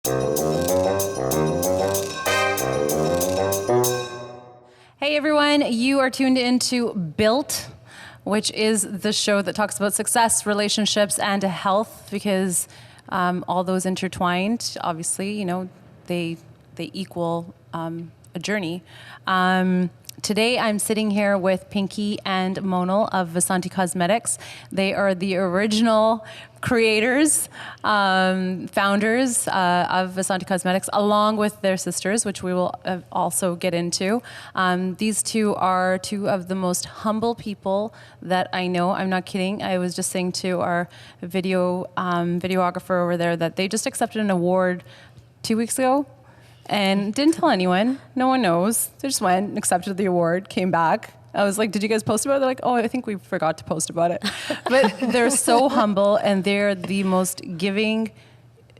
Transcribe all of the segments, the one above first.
Hey everyone, you are tuned into Built, which is the show that talks about success, relationships, and health, because all those intertwined, obviously, you know, they equal a journey. Today I'm sitting here with Pinky and Monal of Vasanti Cosmetics. They are the original creators, founders of Vasanti Cosmetics, along with their sisters, which we will also get into. These two are two of the most humble people that I know. I'm not kidding. I was just saying to our videographer over there that they just accepted an award 2 weeks ago. And didn't tell anyone. No one knows. They just went and accepted the award, came back. I was like, did you guys post about it? They're like, oh, I think we forgot to post about it. But they're so humble, and they're the most giving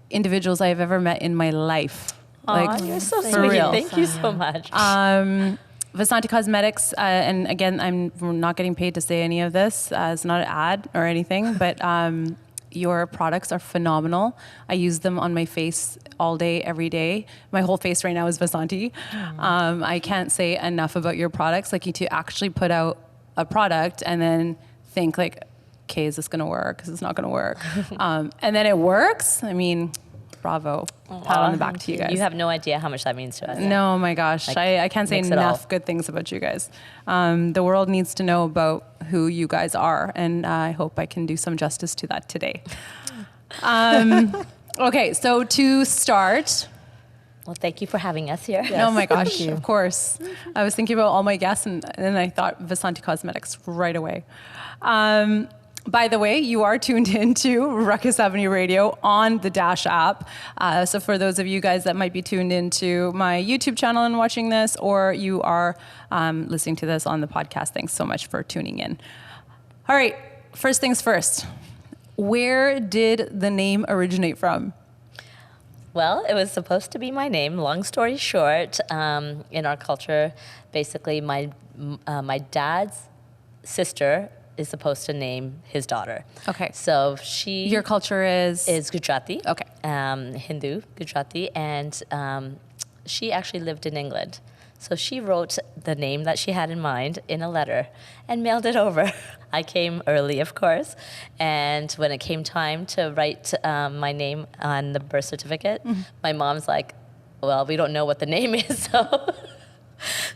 individuals I've ever met in my life. Like, you're so for sweet. real. Thank you so much. Vasanti Cosmetics, and again, we're not getting paid to say any of this. It's not an ad or anything, but your products are phenomenal. I use them on my face all day, every day. My whole face right now is Vasanti. I can't say enough about your products. Like, you to actually put out a product and then think like, okay, is this going to work? Is this not going to work? And then it works. I mean, bravo. Pat on the back to you guys. You have no idea how much that means to us. No, my gosh. Like, I can't say mix it enough all. good things about you guys. The world needs to know about who you guys are, and I hope I can do some justice to that today. Okay, so to start... Well, thank you for having us here. Oh my gosh, of course. I was thinking about all my guests, and then I thought Vasanti Cosmetics right away. By the way, you are tuned into Ruckus Avenue Radio on the Dash app. So for those of you guys that might be tuned into my YouTube channel and watching this, or you are listening to this on the podcast, thanks so much for tuning in. All right, first things first. Where did the name originate from? Well, it was supposed to be my name. Long story short, in our culture, basically my dad's sister is supposed to name his daughter. Okay. So Your culture is Gujarati. Okay. Hindu, Gujarati, and she actually lived in England. So she wrote the name that she had in mind in a letter and mailed it over. I came early, of course, and when it came time to write my name on the birth certificate, my mom's like, well, we don't know what the name is,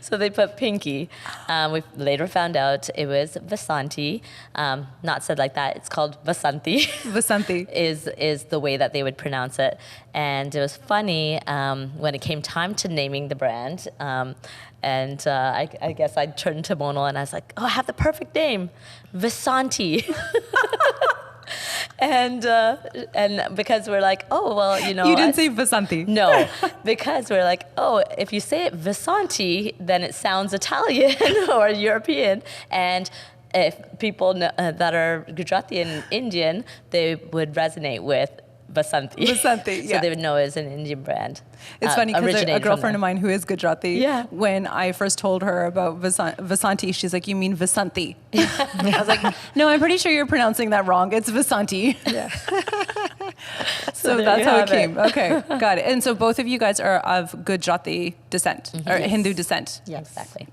so they put Pinky. We later found out it was Vasanti. Not said like that. It's called Vasanti. Vasanti. is the way that they would pronounce it. And it was funny when it came time to naming the brand. I guess I turned to Monal and I was like, oh, I have the perfect name, Vasanti. And because we're like, oh, well, you know. You didn't say Vasanti. No, because we're like, oh, if you say it Vasanti, then it sounds Italian or European. And if people that are Gujarati and Indian, they would resonate with Vasanti. Vasanti, yeah. So they would know it's an Indian brand. It's funny because a girlfriend of mine who is Gujarati, when I first told her about Vasanti, she's like, you mean Vasanti? I was like, no, I'm pretty sure you're pronouncing that wrong. It's Vasanti. Yeah. So that's how it came. Okay, got it. And so both of you guys are of Gujarati descent, or Hindu descent. Yes, exactly.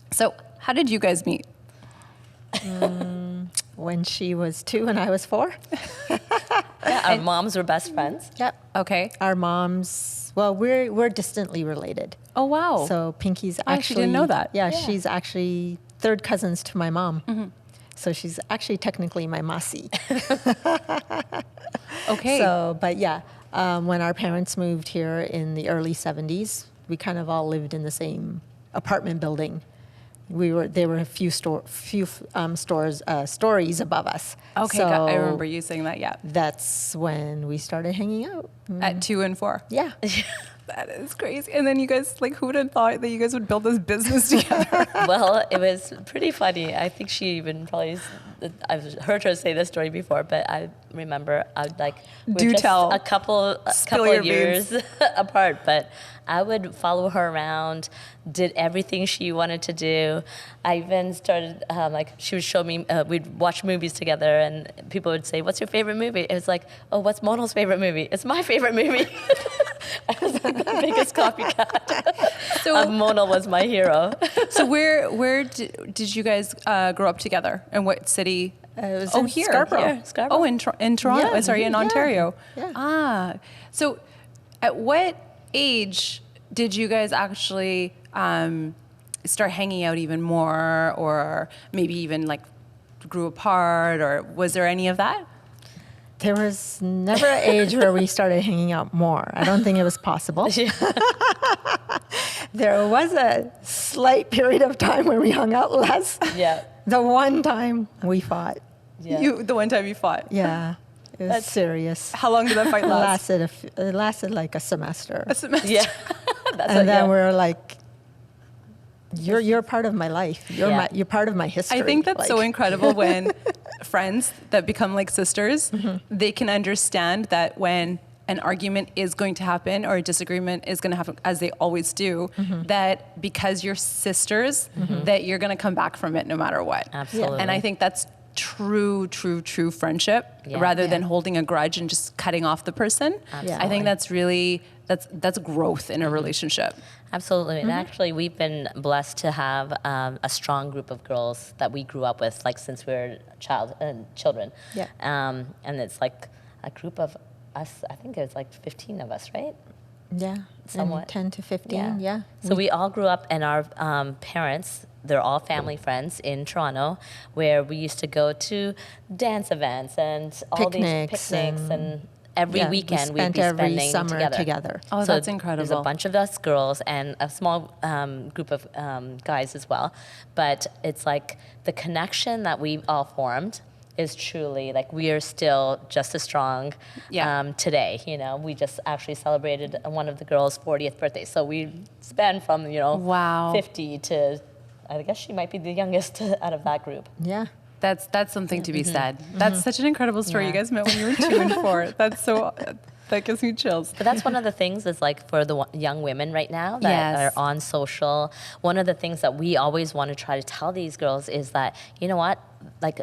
So how did you guys meet? When she was 2 and I was 4. Our moms were best friends. Yep. Okay. Our moms, well, we're distantly related. Oh, wow. So Pinky's I actually didn't know that. Yeah, she's actually third cousins to my mom. So she's actually technically my masi. Okay. So, but yeah, when our parents moved here in the early 70s, we kind of all lived in the same apartment building. There were a few stories above us. Okay, so I remember you saying that, yeah. That's when we started hanging out. At 2 and 4. Yeah. That is crazy. And then you guys, like, who would have thought that you guys would build this business together? Well, it was pretty funny. I think she even probably, I've heard her say this story before, but I remember Do tell. a couple of years apart, but I would follow her around, did everything she wanted to do. I even started, she would show me, we'd watch movies together, and people would say, what's your favorite movie? It was like, oh, what's Monal's favorite movie? It's my favorite movie. Biggest copycat. So, Mona was my hero. so where did you guys grow up together? In what city? It was Oh, in here. Scarborough. Here, Scarborough. Oh, in Toronto. Yeah, Sorry, in yeah, Ontario. yeah. So at what age did you guys actually start hanging out even more, or maybe even like grew apart, or was there any of that? There was never an age where we started hanging out more. I don't think it was possible. There was a slight period of time where we hung out less. Yeah. The one time we fought. Yeah. The one time you fought. Yeah. It was serious. How long did that fight It last? lasted like a semester. A semester. Yeah. That's And then yeah. we're like, you're part of my life. Yeah. You're part of my history. I think that's so Like, incredible when friends that become like sisters, they can understand that when an argument is going to happen or a disagreement is going to happen, as they always do, that because you're sisters, that you're going to come back from it no matter what. Absolutely. And I think that's true friendship, Yeah. rather than Yeah. holding a grudge and just cutting off the person. Absolutely. I think that's really, that's growth in a relationship. Absolutely. And actually, we've been blessed to have a strong group of girls that we grew up with, like since we were children. Yeah. And it's like a group of us, I think it's like 15 of us, right? Yeah. Somewhat. And 10 to 15, yeah. So we all grew up, and our parents, they're all family friends in Toronto, where we used to go to dance events and all Picnics these picnics, and every Yeah, weekend we we'd spent be every spending summer together. Oh, So that's There's incredible. a bunch of us girls and a small group of guys as well. But it's like the connection that we all formed is truly like we are still just as strong today. You know, we just actually celebrated one of the girls' 40th birthday. So we spanned from, Wow. 50 to, I guess she might be the youngest out of that group. Yeah. That's something to be said. That's such an incredible story. Yeah. You guys met when you were 2 and 4. That gives me chills. But that's one of the things is like for the young women right now that Yes. are on social, one of the things that we always want to try to tell these girls is that, you know what, like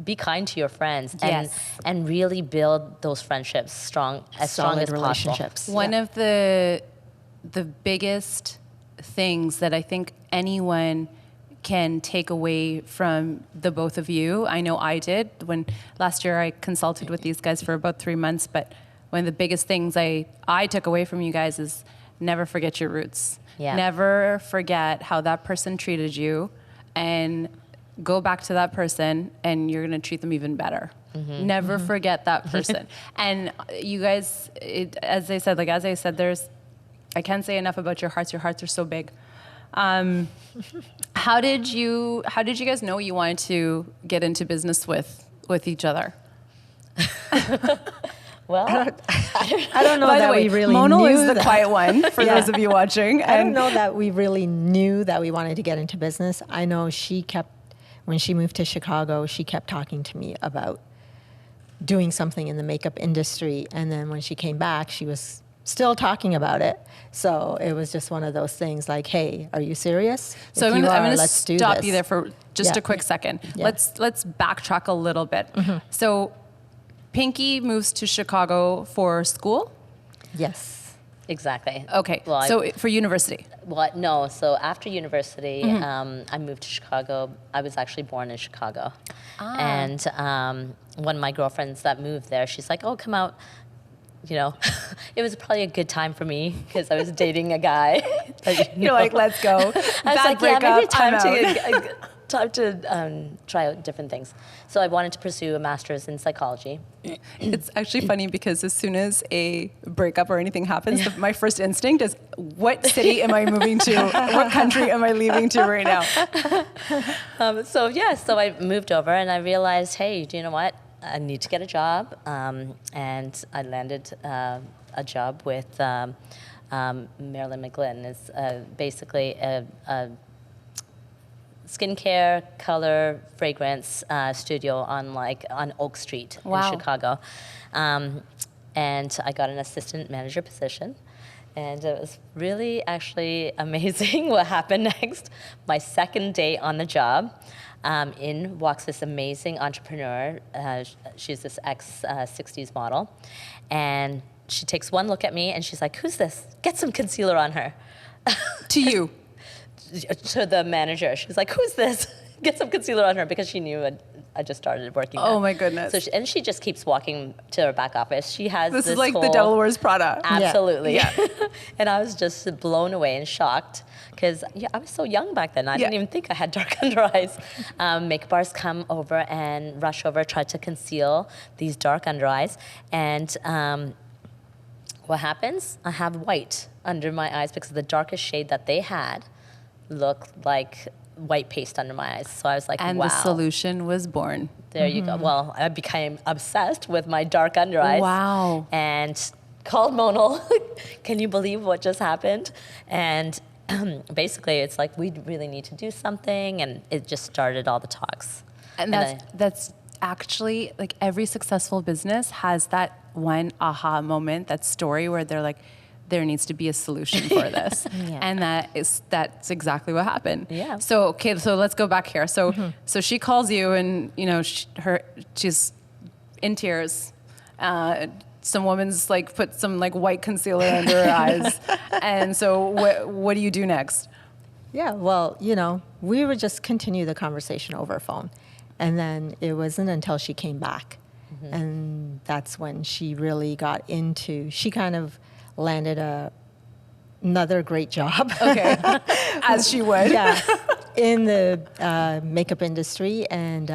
be kind to your friends and Yes. and really build those friendships strong as Solid possible. relationships. One of the biggest things that I think anyone can take away from the both of you, I know I did when last year I consulted with these guys for about 3 months, but one of the biggest things I took away from you guys is never forget your roots. Yeah. Never forget how that person treated you, and go back to that person and you're going to treat them even better. Never forget that person. And you guys, as I said, I can't say enough about your hearts. Your hearts are so big. How did you guys know you wanted to get into business with each other? Well, I don't know By that the way, we really Mona knew is the that. quiet one for those of you watching. I don't know that we really knew that we wanted to get into business. I know when she moved to Chicago, she kept talking to me about doing something in the makeup industry. And then when she came back, she was still talking about it. So it was just one of those things like, hey, are you serious? So If I'm you going are, to let's do stop this. you there for just Yeah. a quick second. Yeah. Let's backtrack a little bit. So Pinky moves to Chicago for school. Yes. exactly. Okay. Well, So for university. no. So after university, I moved to Chicago. I was actually born in Chicago. And one of my girlfriends that moved there, she's like, oh, come out. You know, it was probably a good time for me because I was dating a guy. You're like, let's go. I was Bad like, yeah, maybe breakup, I'm time out. time to try out different things. So I wanted to pursue a master's in psychology. It's actually funny because as soon as a breakup or anything happens, my first instinct is, what city am I moving to? What country am I leaving to right now? So I moved over and I realized, hey, do you know what? I need to get a job. And I landed a job with Marilyn McGlynn. It's basically a skincare, color, fragrance studio on Oak Street Wow. in Chicago. And I got an assistant manager position. And it was really actually amazing what happened next. My second day on the job, in walks this amazing entrepreneur. She's this ex-60s model. And she takes one look at me and she's like, "Who's this? Get some concealer on her." To you. To the manager, she was like, "Who's this? Get some concealer on her," because she knew I just started working there. Oh my goodness. So she just keeps walking to her back office. She has This this is like the whole- Devil Wears Prada. Absolutely. Yeah. And I was just blown away and shocked because I was so young back then. I didn't even think I had dark under eyes. Makeup artists come over and rush over, try to conceal these dark under eyes. And what happens? I have white under my eyes because the darkest shade that they had looked like white paste under my eyes. So I was like, And wow. the solution was born. There you go. Well, I became obsessed with my dark under eyes. Wow. And called Monal. Can you believe what just happened? And basically, it's like, we really need to do something. And it just started all the talks. And that's actually, like, every successful business has that one aha moment, that story where they're like, there needs to be a solution for this. Yeah. And that's exactly what happened. Yeah. So, okay, so let's go back here. So, so she calls you and, you know, she's in tears. Some woman's like put some like white concealer under her eyes. And so what do you do next? Yeah, well, you know, we would just continue the conversation over phone. And then it wasn't until she came back. And that's when she really got into, she kind of landed another great job. Okay. As she would. Yeah, in the makeup industry. And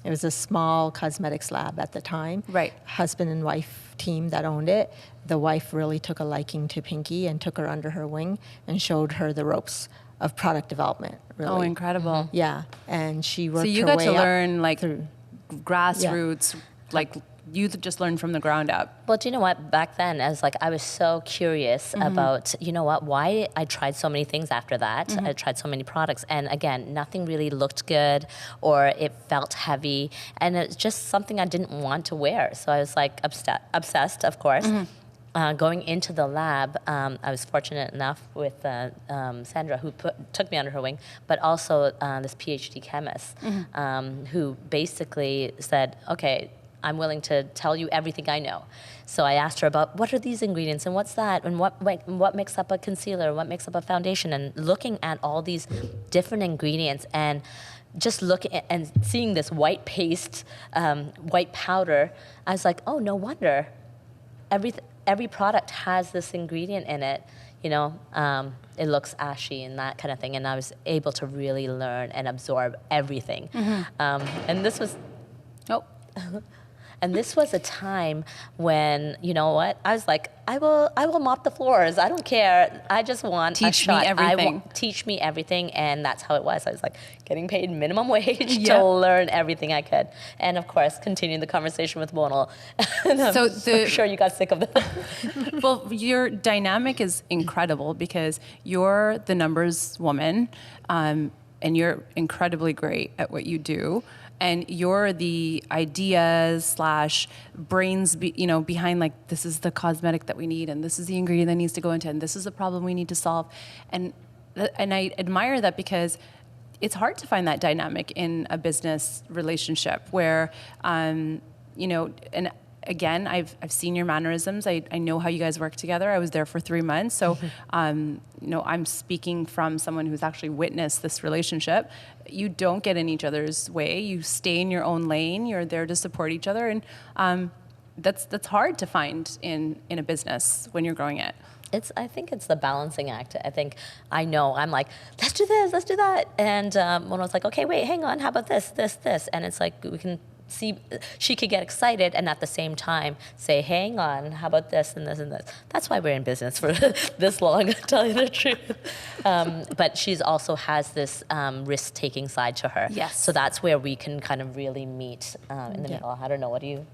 it was a small cosmetics lab at the time. Right. Husband and wife team that owned it. The wife really took a liking to Pinky and took her under her wing and showed her the ropes of product development. Really. Oh, incredible. Yeah, and she worked So you her got way to up learn like through. grassroots, like you just learned from the ground up. Well, do you know what? Back then, I was so curious about, you know what, why I tried so many things after that. I tried so many products. And again, nothing really looked good or it felt heavy. And it's just something I didn't want to wear. So I was like obsessed, of course. Going into the lab, I was fortunate enough with Sandra, who took me under her wing, but also this PhD chemist, who basically said, okay, I'm willing to tell you everything I know. So I asked her about what are these ingredients and what's that and what makes up a concealer, what makes up a foundation, and looking at all these different ingredients and just looking at, and seeing this white paste, white powder, I was like, oh, no wonder. Every product has this ingredient in it, you know, it looks ashy and that kind of thing. And I was able to really learn and absorb everything. And this was, and this was a time when, you know what, I was like, I will mop the floors. I don't care. I just want a Teach me shot. everything. Teach me everything. And that's how it was. I was like getting paid minimum wage to learn everything I could. And of course, continuing the conversation with Monal. So I'm sure you got sick of that. Well, your dynamic is incredible because you're the numbers woman, and you're incredibly great at what you do. And you're the ideas / brains, behind like, this is the cosmetic that we need, and this is the ingredient that needs to go into, and this is the problem we need to solve. And I admire that because it's hard to find that dynamic in a business relationship where, and again, I've seen your mannerisms. I know how you guys work together. I was there for 3 months. So, I'm speaking from someone who's actually witnessed this relationship. You don't get in each other's way. You stay in your own lane. You're there to support each other. And that's hard to find in a business when you're growing it. I think it's the balancing act. I'm like, let's do this, let's do that. And when I was like, okay, wait, hang on, how about this? And it's like, we can see, she could get excited and at the same time say, hang on, how about this and this and this? That's why we're in business for this long, to tell you the truth. But she's also has this risk-taking side to her. Yes. So that's where we can kind of really meet in the middle. I don't know, what do you?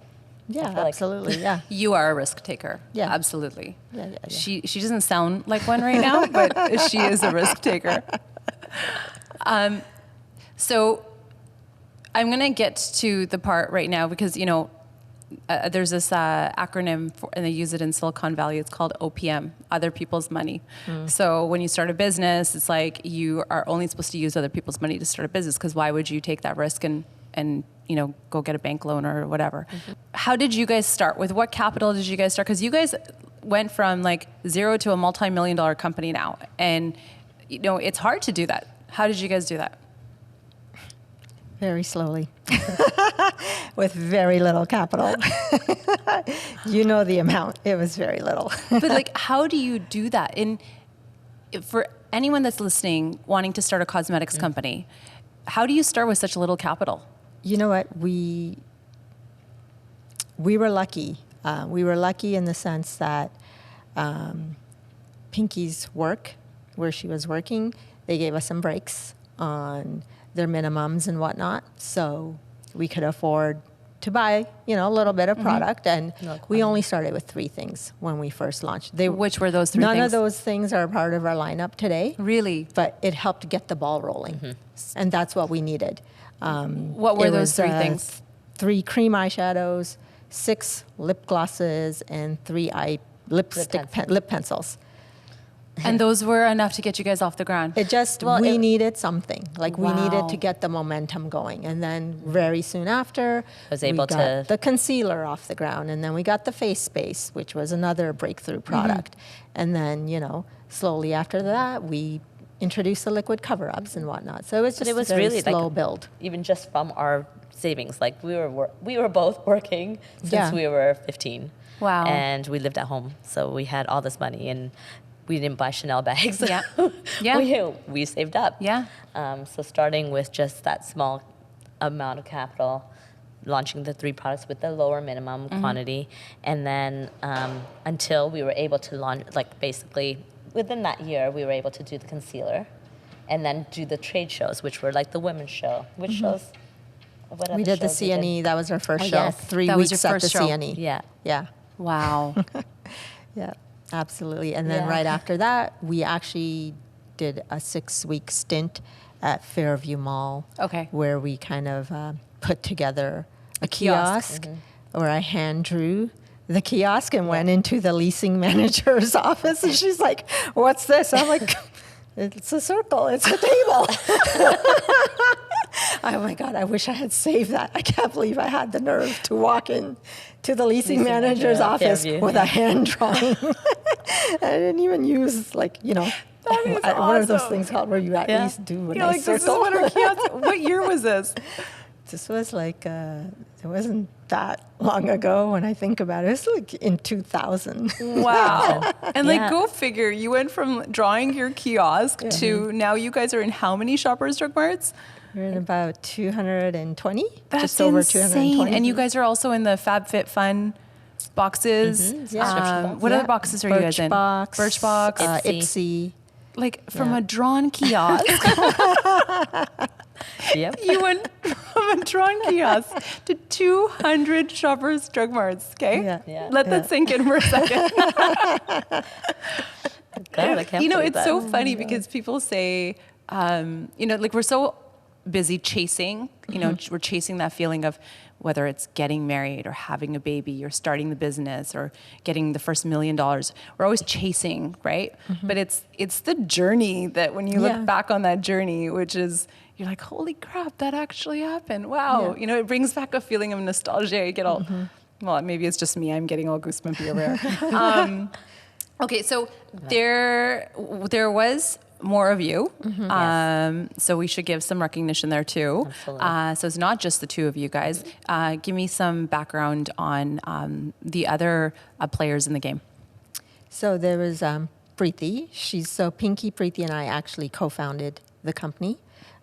Yeah, feel like- absolutely. Yeah. You are a risk taker. Yeah. Absolutely. Yeah. She doesn't sound like one right now, but she is a risk taker. So I'm going to get to the part right now because, there's this acronym and they use it in Silicon Valley. It's called OPM, other people's money. So when you start a business, it's like you are only supposed to use other people's money to start a business because why would you take that risk and go get a bank loan or whatever. How did you guys start? With what capital did you guys start? Because you guys went from like zero to a multi-million-dollar company now. And, it's hard to do that. How did you guys do that? Very slowly, with very little capital. The amount. It was very little. But like, how do you do that? And for anyone that's listening, wanting to start a cosmetics company, how do you start with such little capital? You know what? We were lucky. We were lucky in the sense that Pinky's work, where she was working, they gave us some breaks on their minimums and whatnot, so we could afford to buy, a little bit of product. And we only started with 3 things when we first launched. Which were those 3 things? None of those things are part of our lineup today. Really? But it helped get the ball rolling, and that's what we needed. What were those 3 things? 3 cream eyeshadows, 6 lip glosses, and 3 lip pencils. And those were enough to get you guys off the ground? We needed something. Like, we needed Wow. to get the momentum going. And then very soon after, was able we got the concealer off the ground. And then we got the face base, which was another breakthrough product. And then, slowly after that, we introduced the liquid cover-ups and whatnot. So it was just a very really slow build. Even just from our savings, like we were both working since we were 15. Wow. And we lived at home, so we had all this money, and we didn't buy Chanel bags. Yeah. Yeah. we saved up. Yeah. So starting with just that small amount of capital, launching the 3 products with the lower minimum quantity, and then until we were able to launch, like basically within that year, we were able to do the concealer, and then do the trade shows, which were like the women's show. Which shows? What We other did the shows we did? CNE. That was our first Oh, show. yes. 3 That was weeks your at the first show. CNE. Yeah. Yeah. Wow. Yeah, absolutely. And then Yeah. right after that, we actually did a 6-week stint at Fairview Mall. Okay. Where we kind of put together a kiosk. kiosk where I hand drew the kiosk and went into the leasing manager's office. And she's like, "What's this?" I'm like, "It's a circle. It's a table." Oh my God, I wish I had saved that. I can't believe I had the nerve to walk in to the leasing manager's office Fairview. with a hand drawing. I didn't even use what are those things called where you at least do a nice circle? What year was this? This was like, it wasn't that long ago when I think about it. It was like in 2000. Wow. And Yeah. go figure, you went from drawing your kiosk to now you guys are in how many Shoppers Drug Marts? We're in about 220, That's just over insane. 220. And you guys are also in the FabFitFun boxes. Yeah. What other boxes are you guys in? Birchbox, Birchbox. Ipsy. Like from a drawn kiosk. Yep. You went from a drawn kiosk to 200 Shoppers Drug Marts. Okay. Yeah. Let that sink in for a second. God, I can't believe It's that. so funny because people say, like we're so busy chasing, we're chasing that feeling of whether it's getting married or having a baby or starting the business or getting the first $1 million. We're always chasing, right? But it's the journey that when you look back on that journey, which is, you're like, holy crap, that actually happened. Wow. Yeah. It brings back a feeling of nostalgia. You get all, well, maybe it's just me. I'm getting all goosebumpy over here. Okay, so there was more of you, so we should give some recognition there too. Absolutely. So it's not just the 2 of you guys. Give me some background on the other players in the game. So there was Preeti. Pinky, Preeti, and I actually co-founded the company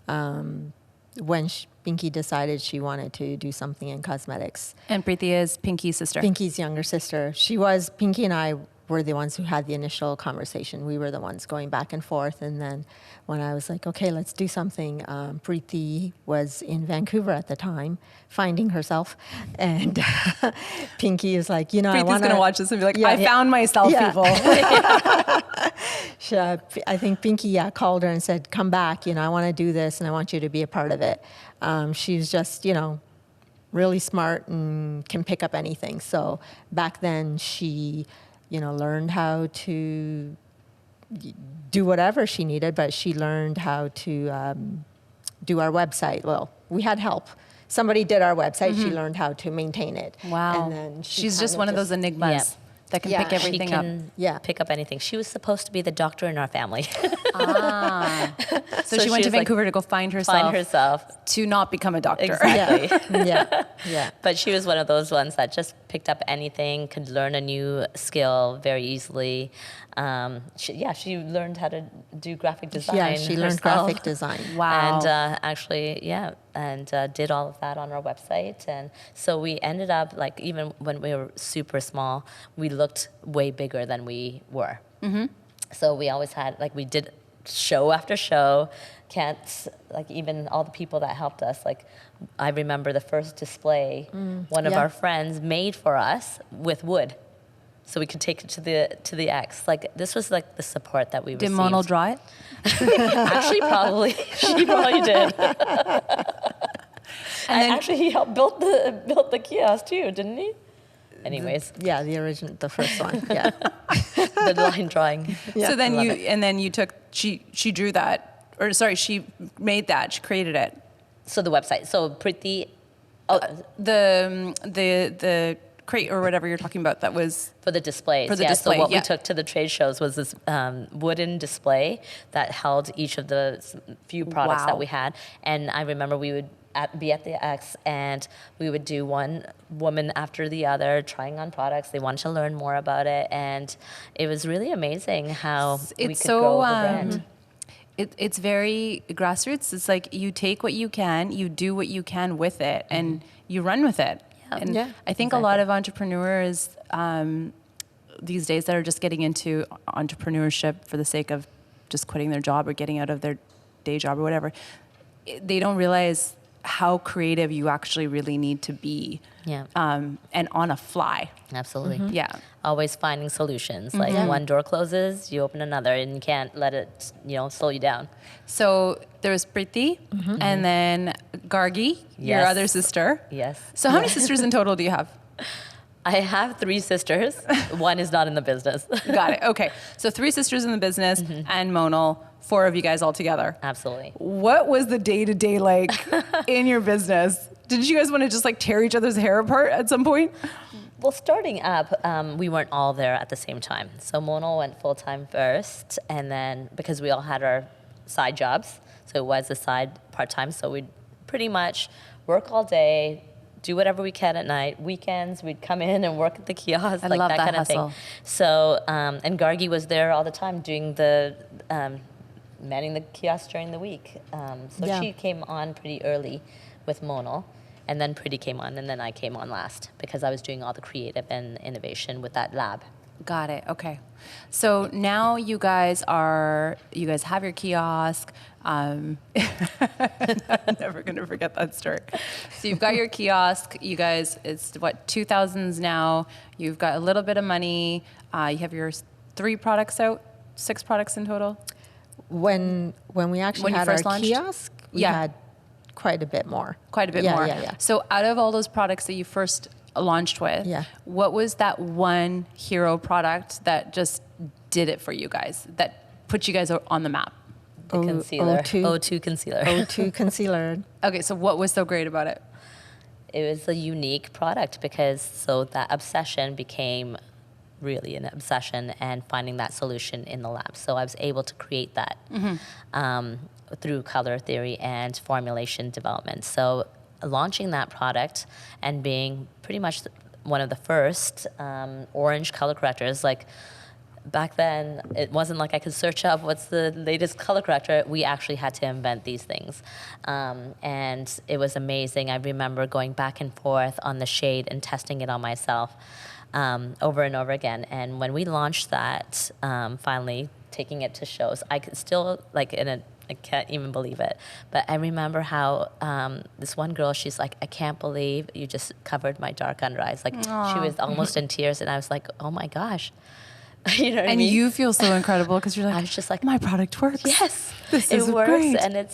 when Pinky decided she wanted to do something in cosmetics. And Preeti is Pinky's sister. Pinky's younger sister. Pinky and I were the ones who had the initial conversation. We were the ones going back and forth. And then when I was like, okay, let's do something, Preeti was in Vancouver at the time, finding herself. And Pinky is like, I Preeti's want going to watch this and be like, I found myself, people. I think Pinky called her and said, come back, I want to do this and I want you to be a part of it. She's just, really smart and can pick up anything. So back then she, learned how to do whatever she needed, but she learned how to do our website. Well, we had help. somebody did our website. She learned how to maintain it. Wow. And then She's just one of those enigmas that can Yeah. pick everything she up. can pick up anything. She was supposed to be the doctor in our family. So she went to was like, Vancouver to go find herself to not become a doctor. Exactly. Yeah. But she was one of those ones that just picked up anything, could learn a new skill very easily. She learned how to do graphic design. Yeah, she learned herself. graphic design. Wow. And did all of that on our website. And so we ended up, like, even when we were super small, we looked way bigger than we were. Mm-hmm. So we always had, like, we did show after show. Even all the people that helped us, like, I remember the first display one of our friends made for us with wood. So we could take it to the X. Like, this was like the support that we Did received. Mono draw it? Actually, probably. She probably did. And actually, he helped build the kiosk too, didn't he? Anyways, The first one. Yeah. the line drawing. Yeah. So then you took, she drew that, or sorry, she made that, she created it. So the website. So Priti, The crate or whatever you're talking about, that was for the displays. For the display, So what yeah. we took to the trade shows was this wooden display that held each of the few products Wow. that we had. And I remember we would be at the X, and we would do one woman after the other trying on products. They wanted to learn more about it, and it was really amazing how we could grow the brand. It's very grassroots. It's like you take what you can, you do what you can with it, and you run with it. And Yeah, I think a lot of entrepreneurs these days that are just getting into entrepreneurship for the sake of just quitting their job or getting out of their day job or whatever, they don't realize how creative you actually really need to be. Yeah. And on a fly. Absolutely. Yeah. Always finding solutions. Like one door closes, you open another, and you can't let it, slow you down. So there was Priti, and then Gargi, your Yes. other sister. Yes. So how many sisters in total do you have? I have 3 sisters. One is not in the business. Got it. Okay. So 3 sisters in the business and Monal, 4 of you guys all together. Absolutely. What was the day-to-day like in your business? Did you guys want to just like tear each other's hair apart at some point? Well, starting up, we weren't all there at the same time. So Monal went full-time first, and then because we all had our side jobs, so it was a side part-time, so we'd pretty much work all day, do whatever we can at night. Weekends, we'd come in and work at the kiosk, I like love that that kind hustle. of thing. So, and Gargi was there all the time doing the manning the kiosk during the week. So Yeah. she came on pretty early with Monal, and then Pretty came on, and then I came on last because I was doing all the creative and innovation with that lab. Got it. Okay. So now you guys have your kiosk. I'm never going to forget that story. So you've got your kiosk. You guys, it's what, 2000s now. You've got a little bit of money. You have your 3 products out, 6 products in total. When we actually When you had first our launched? kiosk, we Yeah. had quite a bit more. Quite a bit Yeah, more. Yeah. So out of all those products that you first launched with, Yeah. what was that one hero product that just did it for you guys, that put you guys on the map? The concealer. O2. O2 concealer. O2 concealer. Okay, so what was so great about it? It was a unique product because that obsession became really an obsession, and finding that solution in the lab. So I was able to create that through color theory and formulation development. So launching that product and being pretty much one of the first orange color correctors, like back then, it wasn't like I could search up what's the latest color corrector. We actually had to invent these things. And it was amazing. I remember going back and forth on the shade and testing it on myself over and over again. And when we launched that, finally taking it to shows, I could still, I can't even believe it. But I remember how this one girl, she's like, I can't believe you just covered my dark under eyes. Like, she was almost in tears, and I was like, oh my gosh. You know what I And mean? you feel so incredible because you're like, I was just like, my product works. yes, This it is works. great. And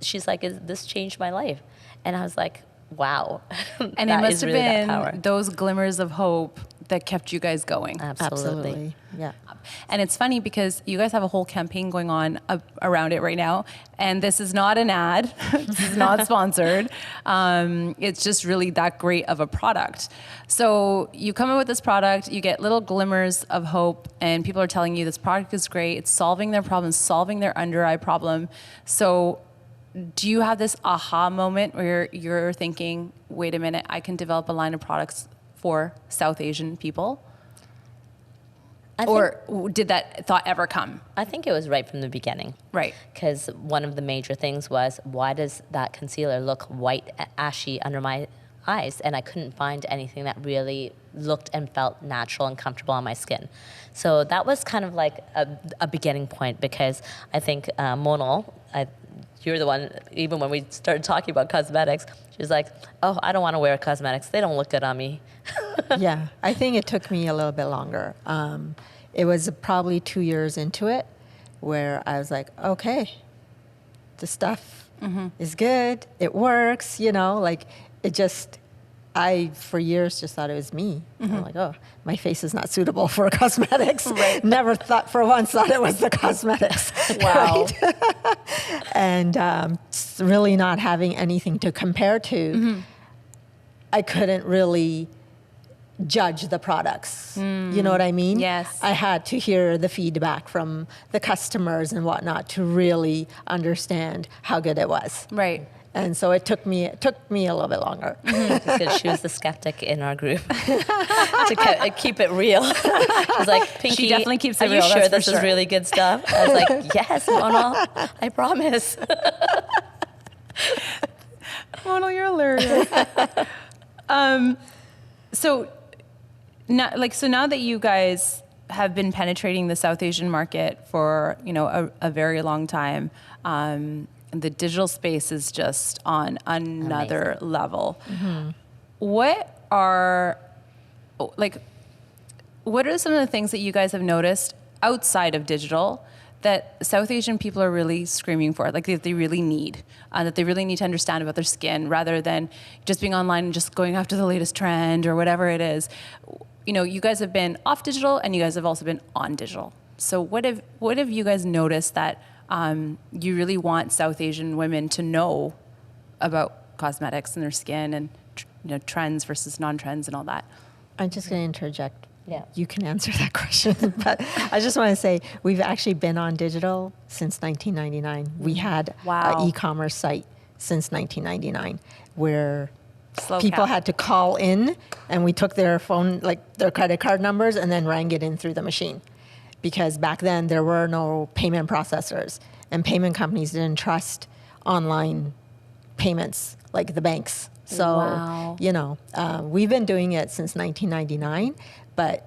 she's like, this changed my life. And I was like, wow. And that it must is have really that power. been those glimmers of hope that kept you guys going. Absolutely. Yeah. And it's funny because you guys have a whole campaign going on around it right now. And this is not an ad. This is not sponsored. It's just really that great of a product. So you come up with this product, you get little glimmers of hope, and people are telling you this product is great. It's solving their problems, solving their under eye problem. So do you have this aha moment where you're thinking, wait a minute, I can develop a line of products for South Asian people? Or did that thought ever come? I think it was right from the beginning. Right. Because one of the major things was, why does that concealer look white, ashy under my eyes? And I couldn't find anything that really looked and felt natural and comfortable on my skin. So that was kind of like a beginning point, because I think Monal, you're the one, even when we started talking about cosmetics, she was like, oh, I don't want to wear cosmetics. They don't look good on me. Yeah, I think it took me a little bit longer. It was probably 2 years into it where I was like, okay, the stuff is good. It works, like it just, I, for years, just thought it was me. I'm like, oh, my face is not suitable for cosmetics. Right. Never thought it was the cosmetics. Wow. Right? And really not having anything to compare to, I couldn't really judge the products. You know what I mean? Yes. I had to hear the feedback from the customers and whatnot to really understand how good it was. Right. And so it took me a little bit longer. Because she was the skeptic in our group to keep it real. She was like, Pinky, She definitely keeps it are real, you sure that's for this sure. is really good stuff? I was like, yes, Monal, I promise. Monal, you're hilarious. So now that you guys have been penetrating the South Asian market for a very long time, the digital space is just on another level. What are some of the things that you guys have noticed outside of digital that South Asian people are really screaming for, like that they really need, that they really need to understand about their skin, rather than just being online and just going after the latest trend or whatever it is? You guys have been off digital and you guys have also been on digital. So what have you guys noticed that you really want South Asian women to know about cosmetics and their skin and trends versus non-trends and all that? I'm just going to interject. Yeah. You can answer that question. But I just want to say we've actually been on digital since 1999. We had Wow. an e-commerce site since 1999 where Slow people cap. had to call in and we took their phone, like their credit card numbers, and then rang it in through the machine. Because back then there were no payment processors and payment companies didn't trust online payments like the banks. So, Wow. we've been doing it since 1999, but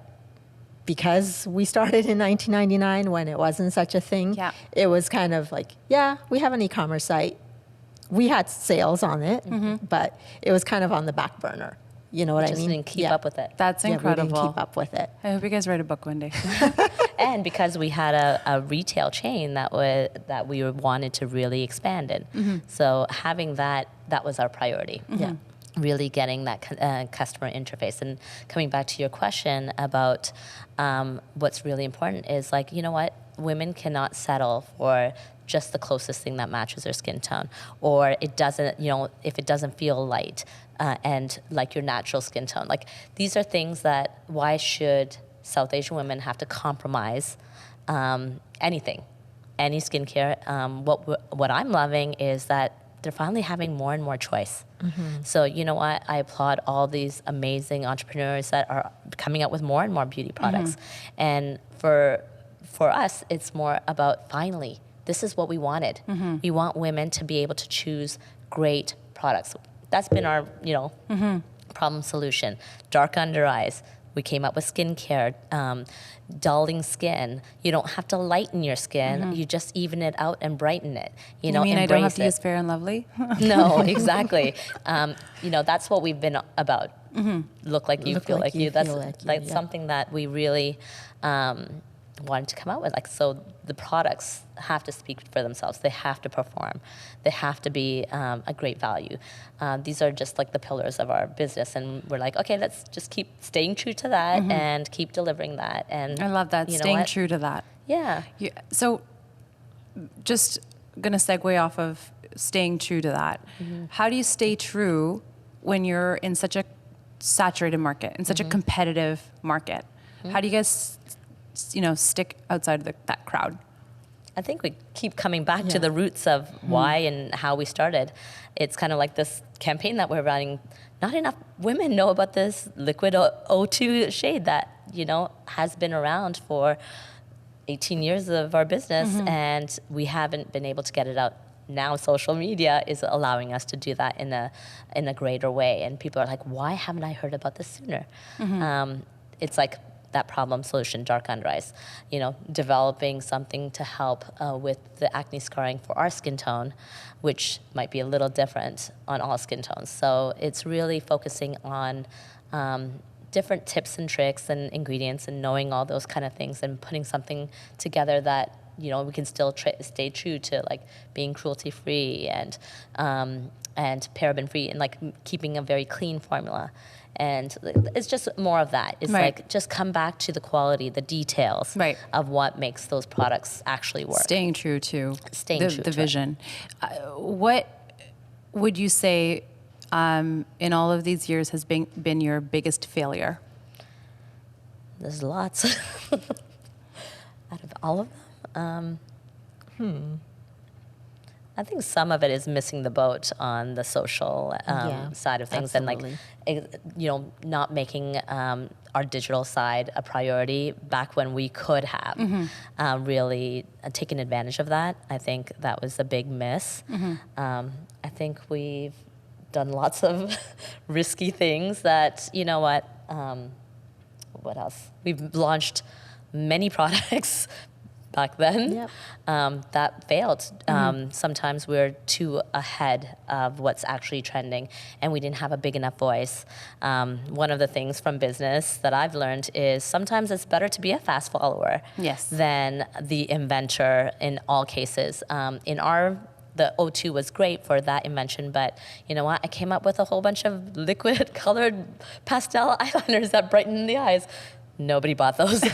because we started in 1999 when it wasn't such a thing, Yeah. it was kind of like, yeah, we have an e-commerce site. We had sales on it, but it was kind of on the back burner. You know what I Just mean? didn't keep up with it. That's Yeah, we incredible. didn't keep up with it. I hope you guys write a book one day. And because we had a retail chain that we wanted to really expand in. So having that was our priority. Yeah. Really getting that customer interface. And coming back to your question about what's really important is, like, you know what? Women cannot settle for just the closest thing that matches their skin tone, or it doesn't, if it doesn't feel light and like your natural skin tone. Like, these are things that, why should South Asian women have to compromise anything, any skincare? What I'm loving is that they're finally having more and more choice. So you know what? I applaud all these amazing entrepreneurs that are coming out with more and more beauty products. And for us, it's more about, finally, this is what we wanted. We want women to be able to choose great products. That's been our, problem solution. Dark under eyes. We came up with skincare, dulling skin. You don't have to lighten your skin. You just even it out and brighten it. You mean I don't have to embrace use Fair and Lovely? No, exactly. That's what we've been about. Look like you, Look feel like like you, you. That's feel like you, like yeah. something that we really wanted to come out with. Like, so the products have to speak for themselves. They have to perform. They have to be a great value. These are just like the pillars of our business, and we're like, okay, let's just keep staying true to that and keep delivering that. And I love that, you know staying what? true to that. Yeah. So just going to segue off of staying true to that. How do you stay true when you're in such a saturated market, in such a competitive market? How do you guys, stick outside of that crowd? I think we keep coming back to the roots of why and how we started. It's kind of like this campaign that we're running. Not enough women know about this liquid O2 shade that, has been around for 18 years of our business, and we haven't been able to get it out. Now social media is allowing us to do that in a greater way, and people are like, why haven't I heard about this sooner? It's like that problem solution, dark under eyes, developing something to help with the acne scarring for our skin tone, which might be a little different on all skin tones. So it's really focusing on different tips and tricks and ingredients and knowing all those kind of things and putting something together that we can still stay true to, like being cruelty free and paraben free, and like keeping a very clean formula. And it's just more of that. It's like just come back to the quality, the details of what makes those products actually work. Staying true to the vision. What would you say in all of these years has been your biggest failure? There's lots. Out of all of them? I think some of it is missing the boat on the social side of things, absolutely. and not making our digital side a priority back when we could have really taken advantage of that. I think that was a big miss. I think we've done lots of risky things that, what else? We've launched many products back then that failed. Sometimes we're too ahead of what's actually trending, and we didn't have a big enough voice. One of the things from business that I've learned is sometimes it's better to be a fast follower than the inventor in all cases. The O2 was great for that invention, but you know what? I came up with a whole bunch of liquid colored pastel eyeliners that brighten the eyes. Nobody bought those.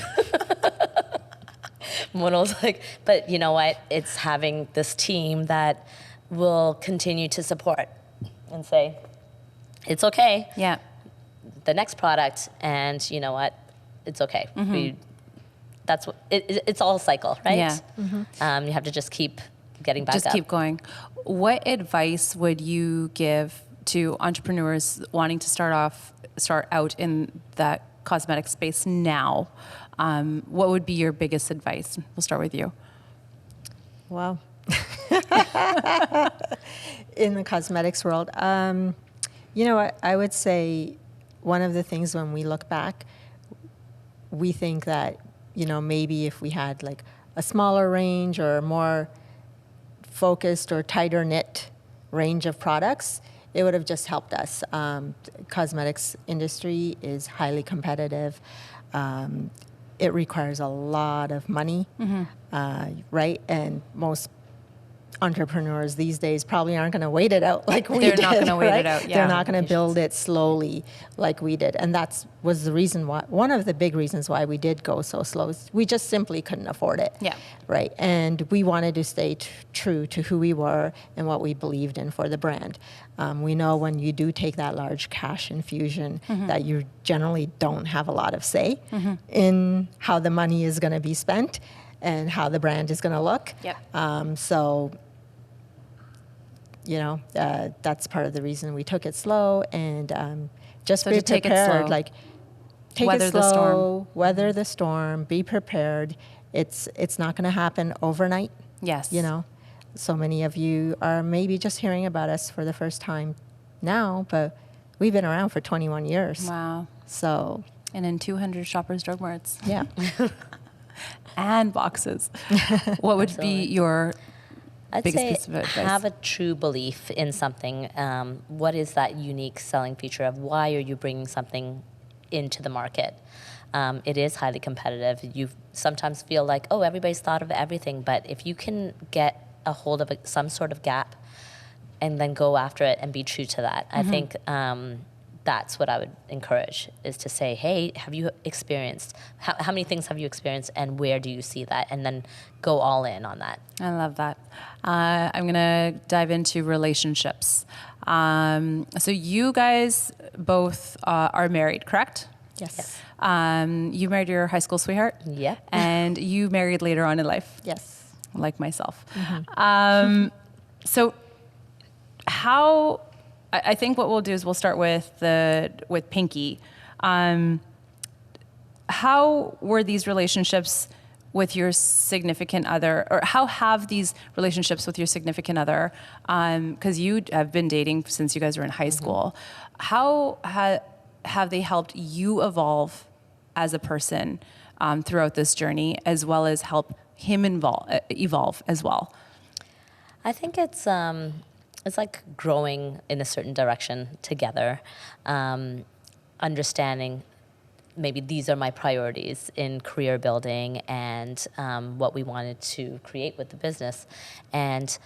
When I was like, but you know what? It's having this team that will continue to support and say, it's okay. Yeah. The next product, and you know what? It's okay. That's what it's all a cycle, right? Yeah. You have to just keep getting back up. Just keep going. What advice would you give to entrepreneurs wanting to start out in that cosmetic space now? What would be your biggest advice? We'll start with you. Wow. In the cosmetics world, I would say one of the things when we look back, we think that, maybe if we had like a smaller range or more focused or tighter knit range of products, it would have just helped us. Cosmetics industry is highly competitive. It requires a lot of money, right? And most entrepreneurs these days probably aren't going to wait it out like we did. They're not going to wait right? it out. Yeah. They're not going to build it slowly like we did. And was the reason why, one of the big reasons why we did go so slow is we just simply couldn't afford it. Yeah. Right. And we wanted to stay true to who we were and what we believed in for the brand. We know when you do take that large cash infusion that you generally don't have a lot of say in how the money is going to be spent and how the brand is going to look. Yep. So that's part of the reason we took it slow and just So be to take it prepared. slow. Like take Weather it slow, the storm. weather the storm, be prepared. It's not going to happen overnight. Yes. So many of you are maybe just hearing about us for the first time now, but we've been around for 21 years. Wow. So, And in 200 Shoppers Drug Marts. yeah. And boxes. What would be your I'd biggest say piece of advice? have a true belief in something. What is that unique selling feature of why are you bringing something into the market? it is highly competitive. You sometimes feel like, oh, everybody's thought of everything, but if you can get a hold of some sort of gap and then go after it and be true to that, I think that's what I would encourage, is to say, hey, have you experienced, how many things have you experienced, and where do you see that? And then go all in on that. I love that. I'm going to dive into relationships. So you guys both are married, correct? Yes. You married your high school sweetheart? Yeah. And you married later on in life? Yes. Like myself. So how... I think what we'll do is we'll start with Pinky. How were these relationships with your significant other, or how have these relationships with your significant other, because you have been dating since you guys were in high school, how have they helped you evolve as a person throughout this journey, as well as help him evolve as well? I think it's like growing in a certain direction together, understanding maybe these are my priorities in career building and what we wanted to create with the business. And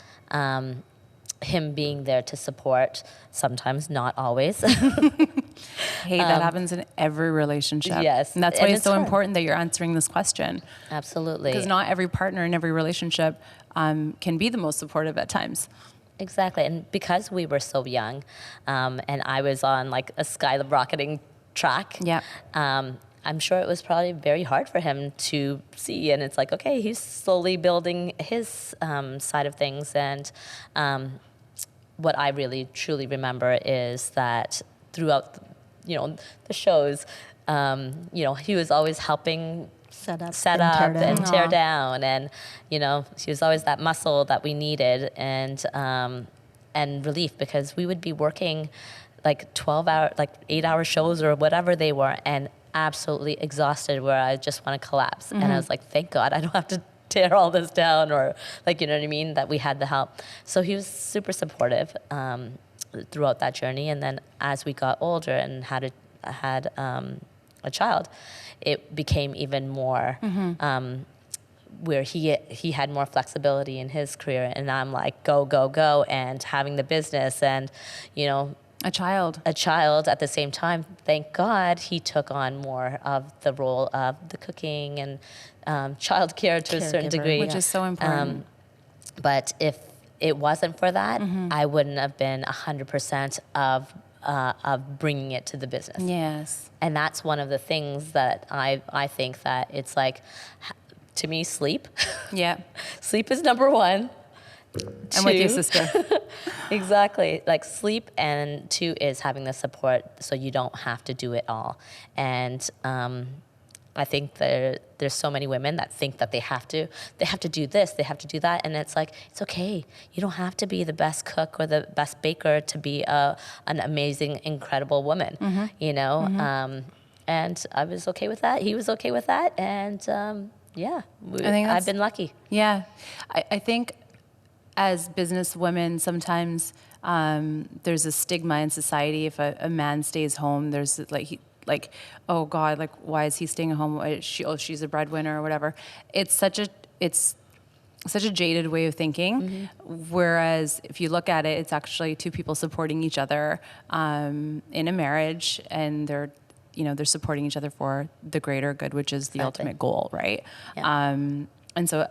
him being there to support, sometimes, not always. Hey, that happens in every relationship. Yes. And that's why And it's so hard. important that you're answering this question. Absolutely. Because not every partner in every relationship can be the most supportive at times. Exactly. And because we were so young, and I was on like a skyrocketing track, Yeah. I'm sure it was probably very hard for him to see. And it's like, okay, he's slowly building his side of things. And what I really, truly remember is that throughout, the shows, he was always helping set up and tear down, and she was always that muscle that we needed, and relief, because we would be working like 8-hour shows or whatever they were, and absolutely exhausted, where I just want to collapse. And I was like, thank God I don't have to tear all this down, or you know what I mean, that we had the help. So he was super supportive throughout that journey. And then as we got older and had a child, it became even more where he had more flexibility in his career, and I'm like, go, go, go, and having the business and, a child at the same time. Thank God he took on more of the role of the cooking and childcare to a certain degree. which is so important. But if it wasn't for that, I wouldn't have been 100% of bringing it to the business. Yes. And that's one of the things that I think that it's like, to me, sleep. Yeah. Sleep is number one. I'm with you, sister. Exactly. Like sleep, and 2 is having the support so you don't have to do it all. And I think there's so many women that think that they have to do this, they have to do that, and it's like, it's okay. You don't have to be the best cook or the best baker to be an amazing, incredible woman, and I was okay with that. He was okay with that, and I've been lucky. Yeah. I think as business women, sometimes there's a stigma in society. If a man stays home, there's oh God, like, why is he staying at home? She's a breadwinner or whatever. It's such a jaded way of thinking. Whereas if you look at it, it's actually 2 people supporting each other in a marriage, and they're supporting each other for the greater good, which is the ultimate goal, right? Yeah. And so,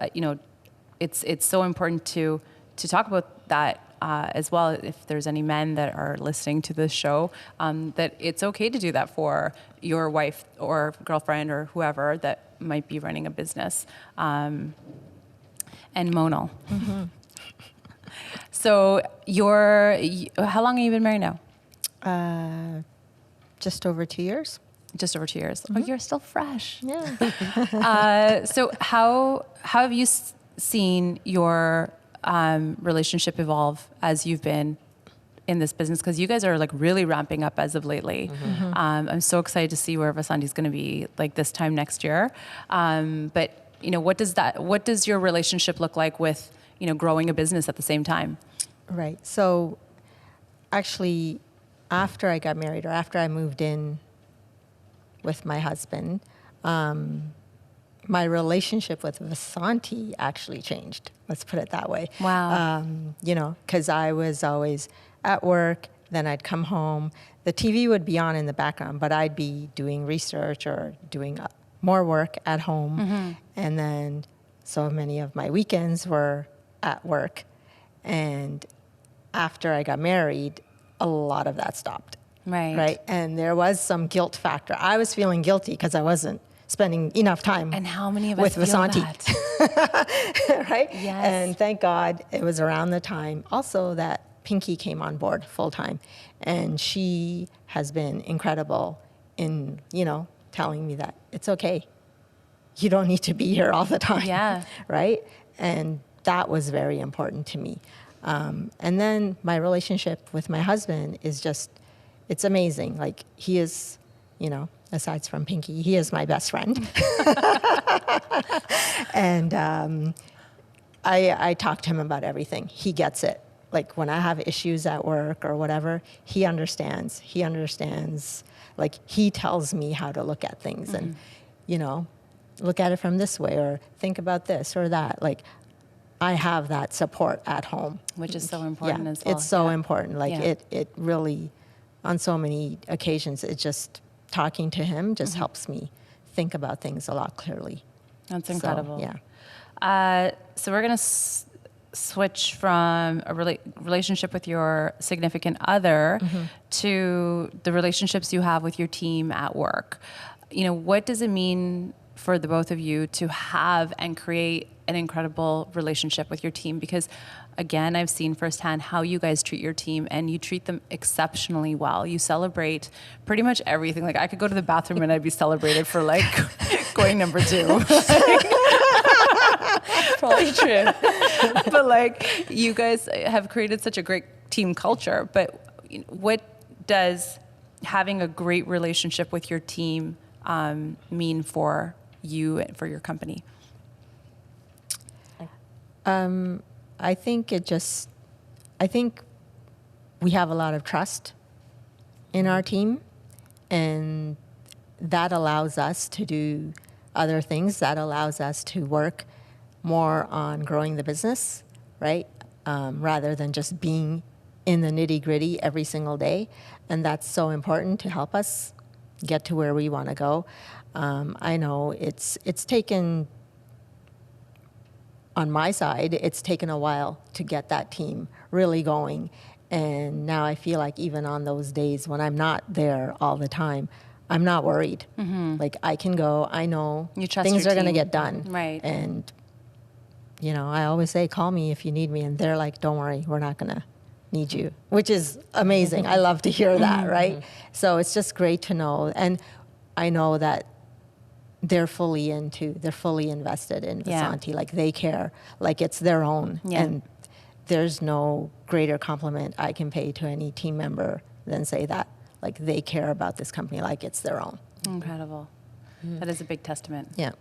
it's so important to talk about that as well. If there's any men that are listening to this show, that it's okay to do that for your wife or girlfriend or whoever that might be running a business. And Monal. So how long have you been married now? Just over 2 years. Just over 2 years. Oh, you're still fresh. Yeah. So how have you seen your relationship evolve as you've been in this business? Because you guys are like really ramping up as of lately. I'm so excited to see where Vasanti's going to be like this time next year. But what does your relationship look like with growing a business at the same time? Right. So actually, after I got married, or after I moved in with my husband, my relationship with Vasanti actually changed. Let's put it that way. Wow. You know, because I was always at work, then I'd come home. The TV would be on in the background, but I'd be doing research or doing more work at home. And then so many of my weekends were at work. And after I got married, a lot of that stopped. Right. Right. And there was some guilt factor. I was feeling guilty because I wasn't spending enough time And how many of with us feel Vasanti. that? Right? Yes. And thank God it was around the time also that Pinky came on board full time. And she has been incredible in, you know, telling me that it's okay. You don't need to be here all the time. Yeah. Right? And that was very important to me. And then my relationship with my husband is just, it's amazing. Like he is, you know, aside from Pinky, he is my best friend. And I talk to him about everything. He gets it. Like when I have issues at work or whatever, he understands. He understands. Like he tells me how to look at things and, you know, look at it from this way or think about this or that. Like I have that support at home. Which is so important Yeah, as well. it's so Yeah. important. Like Yeah. it really, on so many occasions, it just, talking to him just helps me think about things a lot clearly. That's So, incredible. yeah. So we're going to switch from a relationship with your significant other to the relationships you have with your team at work. You know, what does it mean for the both of you to have and create an incredible relationship with your team? Because again, I've seen firsthand how you guys treat your team and you treat them exceptionally well. You celebrate pretty much everything. Like I could go to the bathroom and I'd be celebrated for like going number 2. Probably true. But like you guys have created such a great team culture. But what does having a great relationship with your team mean for you and for your company? I think I think we have a lot of trust in our team, and that allows us to do other things. That allows us to work more on growing the business, right? Rather than just being in the nitty gritty every single day. And that's so important to help us get to where we want to go. I know it's taken, on my side, it's taken a while to get that team really going. And now I feel like even on those days when I'm not there all the time, I'm not worried. Like I can go, I know You trust things your are going to team. get done. Right. And, you know, I always say, call me if you need me. And they're like, don't worry, we're not going to need you, which is amazing. I love to hear that, right? So it's just great to know. And I know that they're fully invested in Yeah. Vasanti. Like they care, like it's their own. Yeah. And there's no greater compliment I can pay to any team member than say that, like they care about this company like it's their own. Incredible. That is a big testament. Yeah.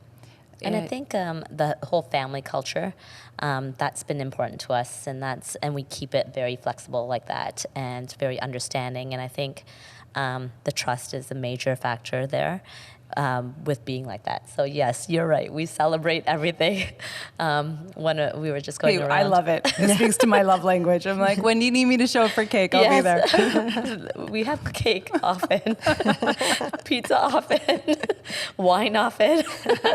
And I think the whole family culture, that's been important to us, and we keep it very flexible like that, and very understanding. And I think the trust is a major factor there with being like that. So yes, you're right. We celebrate everything. When we were just going Hey, around, I love it. It speaks to my love language. I'm like, when do you need me to show up for cake? I'll be there. We have cake often, pizza often, wine often,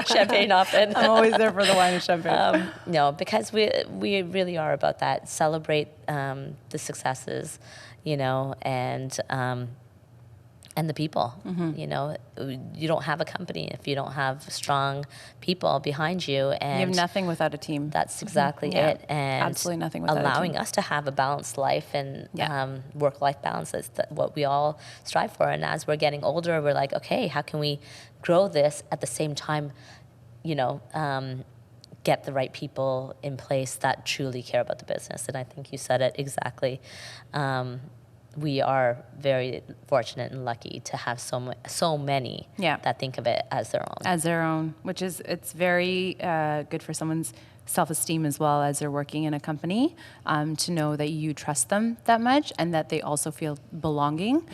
champagne often. I'm always there for the wine and champagne. No, because we really are about that. Celebrate the successes, you know, and the people. You know, you don't have a company if you don't have strong people behind you. And You have nothing without a team. that's exactly Yeah, it. And absolutely nothing without a allowing team. us to have a balanced life and Yeah. work-life balance is what we all strive for. And as we're getting older, we're like, okay, how can we grow this at the same time, you know, get the right people in place that truly care about the business? And I think you said it exactly. we are very fortunate and lucky to have so many Yeah. that think of it as their own. As their own, which is, it's very good for someone's self-esteem as well as they're working in a company, to know that you trust them that much and that they also feel belonging.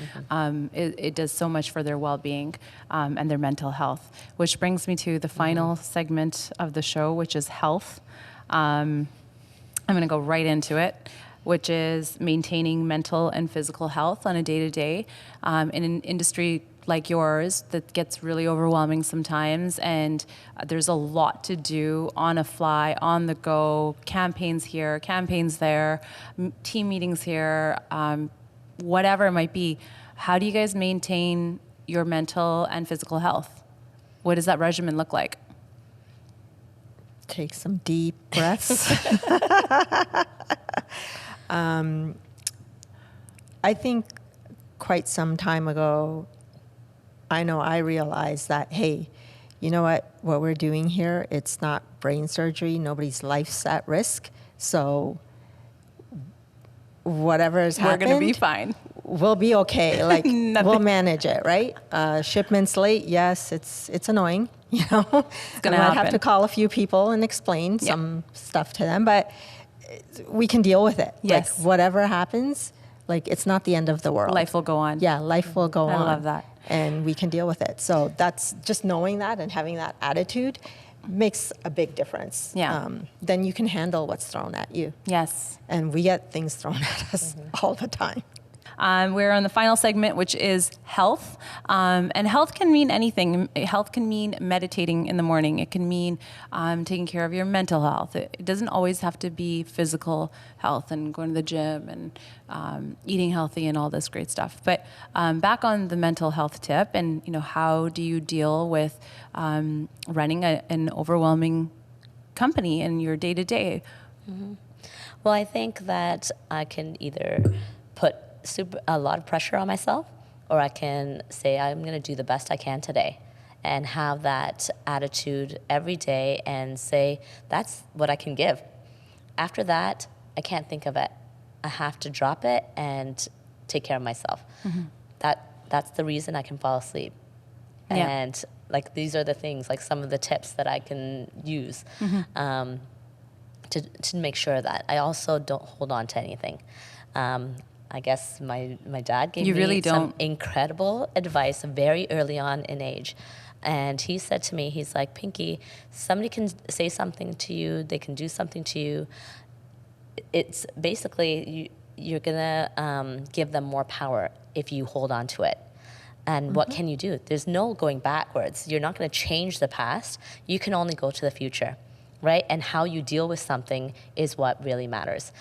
It does so much for their well-being and their mental health, which brings me to the final segment of the show, which is health. I'm going to go right into it, which is maintaining mental and physical health on a day-to-day in an industry like yours that gets really overwhelming sometimes, and there's a lot to do on a fly, on the go, campaigns here, campaigns there, team meetings here, whatever it might be. How do you guys maintain your mental and physical health? What does that regimen look like? Take some deep breaths. I think quite some time ago, I realized that, hey, you know what we're doing here, it's not brain surgery. Nobody's life's at risk. So whatever has happened, We're going to be fine. We'll be okay. Like, we'll manage it, right? Shipment's late. Yes, it's annoying. You know, gonna I might have happen. to call a few people and explain some stuff to them, but we can deal with it. Yes. Like, whatever happens, like, it's not the end of the world. Life will go on. Yeah, life will go I on. love that. And we can deal with it. So that's just knowing that and having that attitude makes a big difference. Yeah. Then you can handle what's thrown at you. Yes. And we get things thrown at us all the time. We're on the final segment, which is health. And health can mean anything. Health can mean meditating in the morning. It can mean taking care of your mental health. It doesn't always have to be physical health and going to the gym and eating healthy and all this great stuff. But back on the mental health tip, and how do you deal with running an overwhelming company in your day-to-day? Well, I think that I can either put a lot of pressure on myself, or I can say I'm going to do the best I can today and have that attitude every day and say that's what I can give. After that, I can't think of it. I have to drop it and take care of myself. That's the reason I can fall asleep. Yeah. And like, these are the things, like some of the tips that I can use to make sure that I also don't hold on to anything. I guess my dad gave me some incredible advice very early on in age. And he said to me, he's like, Pinky, somebody can say something to you, they can do something to you. It's basically, you're going to give them more power if you hold on to it. And what can you do? There's no going backwards. You're not going to change the past. You can only go to the future, right? And how you deal with something is what really matters.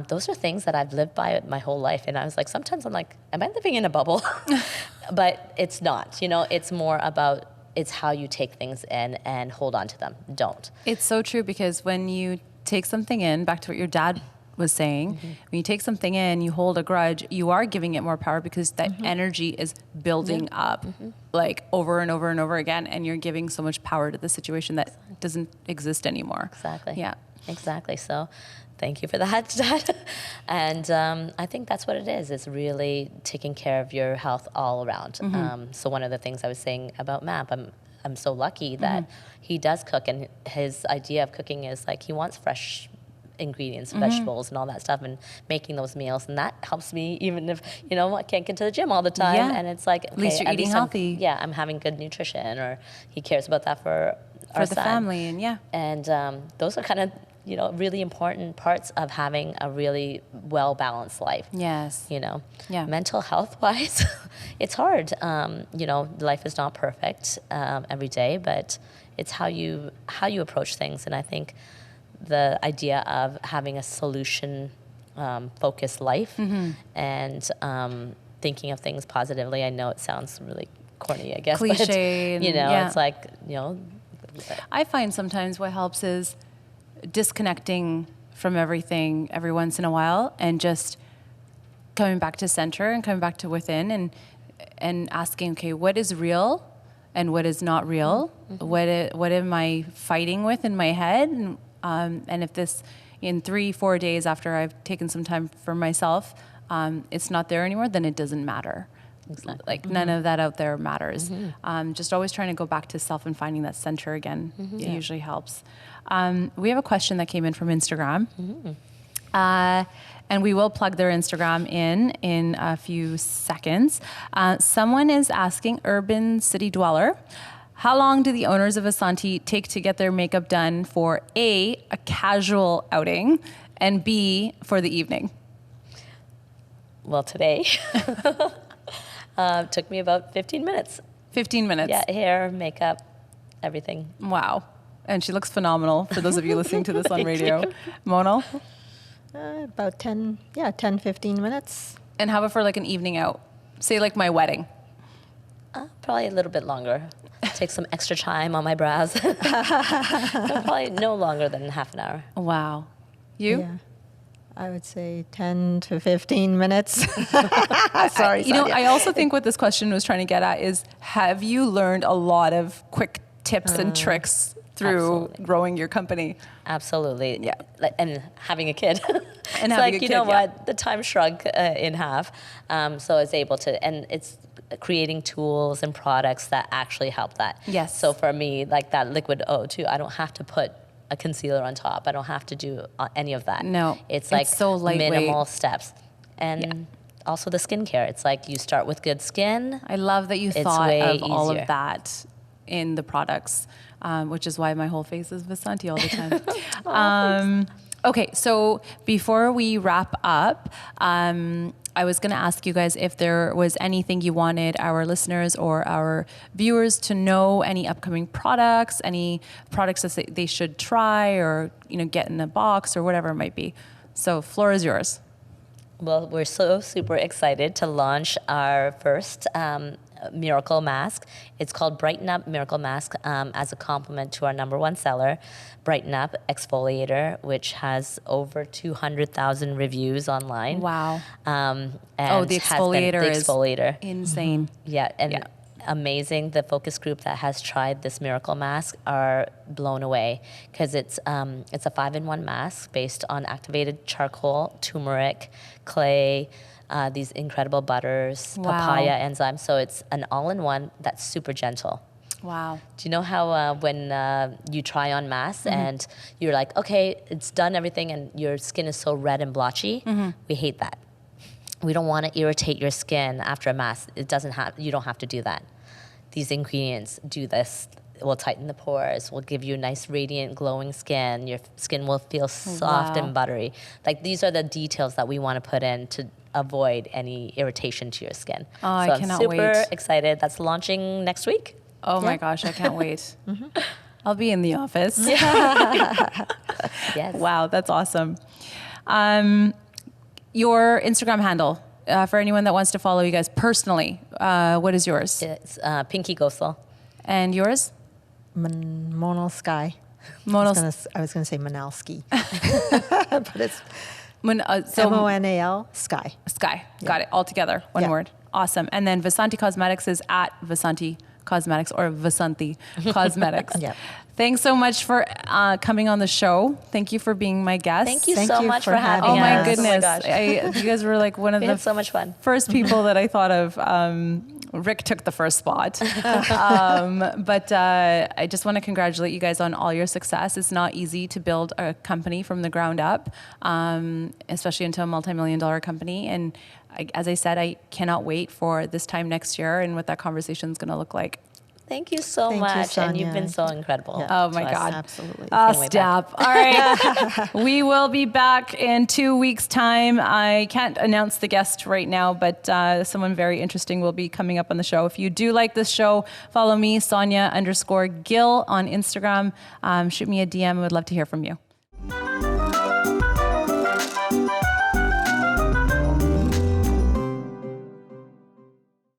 Those are things that I've lived by my whole life. And I was like, sometimes I'm like, am I living in a bubble? But it's not, it's more about, it's how you take things in and hold on to them. Don't. It's so true, because when you take something in, back to what your dad was saying, when you take something in, you hold a grudge, you are giving it more power, because that energy is building up like over and over and over again, and you're giving so much power to the situation that doesn't exist anymore. Exactly. Yeah. Exactly. So thank you for that, Dad. And I think that's what it is. It's really taking care of your health all around. So one of the things I was saying about Map, I'm so lucky that he does cook, and his idea of cooking is like, he wants fresh ingredients, vegetables and all that stuff, and making those meals, and that helps me even if I can't get to the gym all the time. Yeah. And it's like, okay, At least you're eating healthy. I'm having good nutrition, or he cares about that for our the son. family. And And those are kind of really important parts of having a really well balanced life. yes. Yeah. Mental health wise, it's hard. Life is not perfect every day, but it's how you approach things. And I think the idea of having a solution focused life and thinking of things positively. I know it sounds really corny, I guess. Cliche. But, it's like, I find sometimes what helps is disconnecting from everything every once in a while, and just coming back to center and coming back to within, and asking, okay, what is real and what is not real? What am I fighting with in my head? And if this, in 3-4 days after I've taken some time for myself, it's not there anymore, then it doesn't matter. Exactly. Like none of that out there matters. Just always trying to go back to self and finding that center again. It usually helps. We have a question that came in from Instagram. And we will plug their Instagram in a few seconds. Someone is asking, Urban City Dweller, how long do the owners of Vasanti take to get their makeup done for A, a casual outing, and B, for the evening? Well, today took me about 15 minutes. 15 minutes. Yeah, hair, makeup, everything. Wow. And she looks phenomenal for those of you listening to this on radio. Mona? About 10, 15 minutes. And how about for like an evening out? Say like my wedding. Probably a little bit longer. Take some extra time on my brows. Probably no longer than half an hour. Wow. You? Yeah. I would say 10 to 15 minutes. Sorry, You know, Sonia. I also think what this question was trying to get at is, have you learned a lot of quick tips and tricks through Absolutely. growing your company? Absolutely. Yeah. And having a kid. And It's having like, a you kid, know yeah. what? The time shrunk in half. So it's able to, and it's creating tools and products that actually help that. Yes. So for me, like that liquid O2, I don't have to put a concealer on top. I don't have to do any of that. No, It's like it's so lightweight. minimal steps. And also the skincare. It's like you start with good skin. I love that you It's thought way of all easier. of that in the products, which is why my whole face is Vasanti all the time. Okay, so before we wrap up, I was going to ask you guys if there was anything you wanted our listeners or our viewers to know, any upcoming products, any products that they should try or get in a box or whatever it might be. So floor is yours. Well, we're so super excited to launch our first miracle mask. It's called Brighten Up Miracle Mask as a complement to our #1 seller, Brighten Up Exfoliator, which has over 200,000 reviews online. Wow. And The has been- exfoliator the is exfoliator. insane. Yeah, and Yeah. amazing. The focus group that has tried this miracle mask are blown away because it's a 5-in-1 mask based on activated charcoal, turmeric, clay, these incredible butters, Wow. papaya enzymes. So it's an all-in-one that's super gentle. Wow. Do you know how when you try on masks and you're like, okay, it's done everything, and your skin is so red and blotchy? We hate that. We don't want to irritate your skin after a mask. You don't have to do that. These ingredients do this. It will tighten the pores, will give you nice, radiant, glowing skin. Your skin will feel soft Wow. and buttery. Like, these are the details that we want to put in to avoid any irritation to your skin. Oh, I so I'm cannot super wait. excited. That's launching next week. Oh my gosh, I can't wait. I'll be in the office. Yes. Wow, that's awesome. Your Instagram handle, for anyone that wants to follow you guys personally, what is yours? It's Pinky Ghostal. And yours? Monal Sky. Monos. I was going to say Manalski. But it's MONAL Sky. Sky. Got it. All together. One Yeah. word. Awesome. And then Vasanti Cosmetics is at Vasanti Cosmetics or Vasanti Cosmetics. Yep. Thanks so much for coming on the show. Thank you for being my guest. Thank you Thank so you much for for having having Oh my us. goodness. Oh my gosh. You guys were like one of We the had so much fun. first people that I thought of. Rick took the first spot. But I just want to congratulate you guys on all your success. It's not easy to build a company from the ground up, especially into a multi-million-dollar company. And as I said, I cannot wait for this time next year and what that conversation is going to look like. Thank you so Thank you, much. And you've Sonia. been so incredible. Yeah. Oh my to us. God. Absolutely. Can't wait Stop. All right. We will be back in 2 weeks' time. I can't announce the guest right now, but someone very interesting will be coming up on the show. If you do like this show, follow me, Sonia_Gill on Instagram. Shoot me a DM. I would love to hear from you.